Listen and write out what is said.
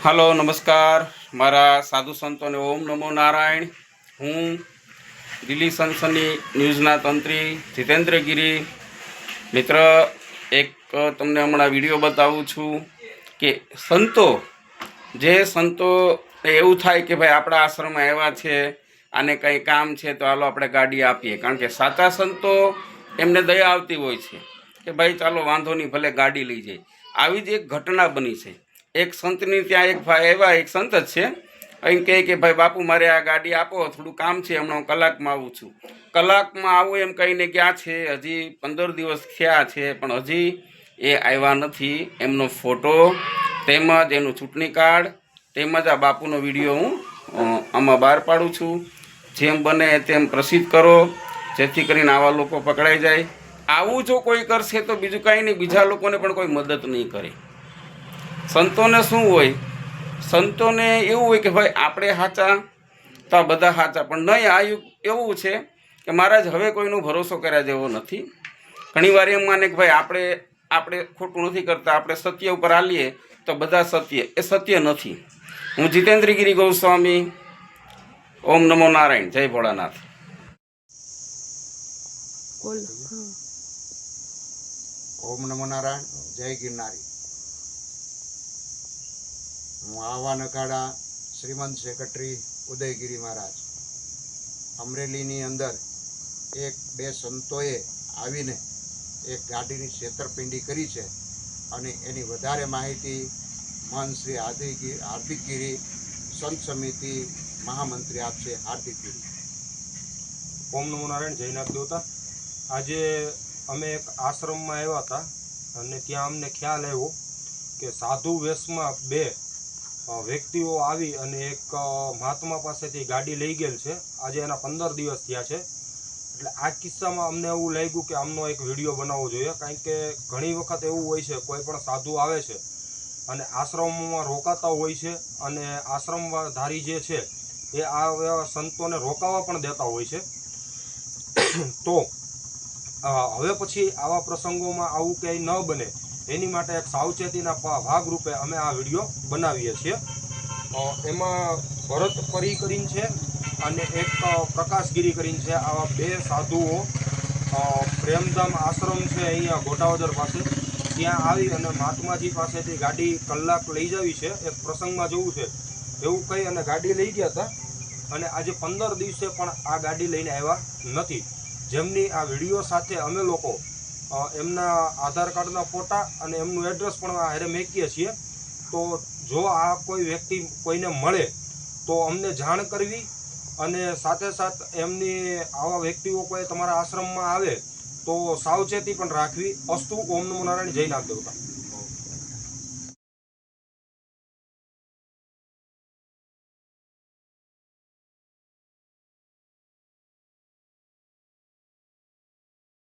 Hello नमस्कार मारा साधु संतो ने ओम नमो नारायण। हूँ दिल्ली सनसनी न्यूज़ना तंत्री जितेन्द्र गिरी मित्र एक तमने हमणा विडियो बतावुं छूं कि संतो एवुं थाय कि भाई आपणा आश्रम में आव्या छे आने कई काम छे तो हालो आपणे गाड़ी आपीए, कारण के साचा संतो एमने दया आवती होय छे कि भाई चालो वांधो नहीं भले गाड़ी लई जाए। आवी ज एक घटना बनी छे। एक संतनी त्यां एक भाई एवा एक संत ज छे, અહીં કહે કે ભાઈ બાપુ મારે આ ગાડી આપો, થોડું કામ છે, હમણાં હું કલાકમાં આવું છું। કલાકમાં આવું એમ કહીને ગયા છે, હજી 15 દિવસ થયા છે પણ હજી એ આવ્યા નથી। એમનો ફોટો તેમજ એનું ચૂંટણી કાર્ડ તેમજ આ બાપુનો વિડીયો હું આમાં બહાર પાડું છું। જેમ બને તેમ પ્રસિદ્ધ કરો જેથી કરીને આવા લોકો પકડાઈ જાય। આવું જો કોઈ કરશે તો બીજું કાંઈ નહીં, બીજા લોકોને પણ કોઈ મદદ નહીં કરે। સંતોને શું હોય, સંતોને એવું હોય કે ભાઈ આપણે સાચા તો આ બધા સાચા, પણ નહીં આ યુગ એવું છે કે મહારાજ હવે કોઈનો ભરોસો કર્યા જેવો નથી। ઘણીવાર એમ માને કે ભાઈ આપણે ખોટું નથી કરતા, આપણે સત્ય ઉપર હાલીએ તો બધા સત્ય, એ સત્ય નથી। હું જીતેન્દ્રગીરી ગોસ્વામી, ઓમ નમો નારાયણ, જય ભોળાનાથ। ओम नमो नारायण, जय गिरनारी। हूँ आवा नकाड़ा श्रीमंत सेक्रेटरी उदयगिरी महाराज। अमरेली अंदर एक बे संतोए आवीने एक गाड़ी छेतरपिंडी करी है अने एनी वधारे माहिती महंत श्री हार्दिक गिरी संत समिति महामंत्री आपसे हार्दिक गिरी। ओम नमो नारायण, जयनाथ देवता। आज अमे एक आश्रम में आव्या था अने त्यां अमने ख्याल आव्यो कि साधु वेश में बे व्यक्तिओ आवी अने एक महात्मा पासेथी गाड़ी लई गेल छे। आज एना 15 दिवस थया छे। एटले आ किस्सामां अमने एवुं लाग्युं कि आमनो एक विडियो बनावવો જોઈએ, कारण के घणी वखत एवुं होय छे कोई पण साधु आवे छे अने आश्रममां रोकाता होय छे अने आश्रमधारी जे छे ए आ संतोने रोकावा पण देता होय छे। तो हवे पछी आवा प्रसंगोमां आवुं क्यांय न बने एनी माटे एक सावचेतीना भागरूपे अमे आ विडियो बनावीए छीए। एमां भरत परी करीने छे अने एक प्रकाशगिरी करीने छे। आवा बे साधुओ प्रेमधाम आश्रम छे अहींया घोटावदर पासे, त्यां आवी अने महात्माजी पासेथी गाड़ी कलाक लई जावी छे, एक प्रसंगमां जवुं छे एवुं कही अने गाड़ी लई गया हता अने आजे 15 दिवसे पण आ गाड़ी लईने आव्या नथी। जेमनी आ विडियो साथे अमे लोको एमना आधार कार्डना फोटा अने एमनुं एड्रेस पण हारे मेकीए छीए। तो जो आ कोई व्यक्ति कोईने मळे तो अमने जाण करवी अने साथे साथ एमनी आवा व्यक्तिओ कोई तमारा आश्रममां आवे तो सावचेती पण राखवी। अस्तु। ओम नमो नारायण, जय नाथ देवता।